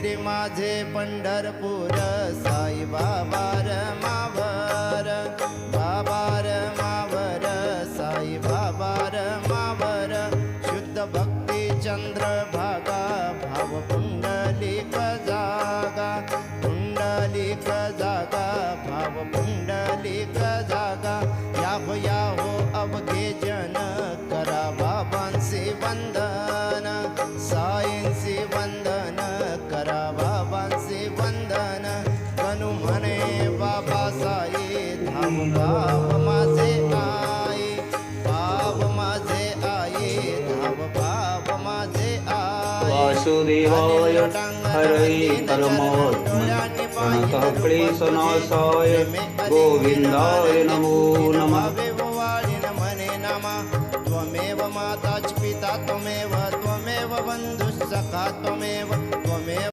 शिर्डी माझे पंढरपूर साई बाबा रमावर बाबा रमावर साई बाबा रमावर शुद्ध भक्ती चंद्रभागा भाव पुंडलिक जागा पुंडलिक जागा भाव पुंडलिक जागा या हो अवघे जन करा बाबांचे वंदन साईंचे वंदन करा बाबांचे वंदन कनु म्हणे बाबा साई धाम बाब माझे आई बाब माझे आई धाम बाब माझे आई वासुदेवाय हरये परमात्मने प्रणतः क्लेशनाशाय गोविंदाय नमो नमः त्वमेव माता च पिता त्वमेव त्वमेव बन्धुः सखा त्वमेव त्वमेव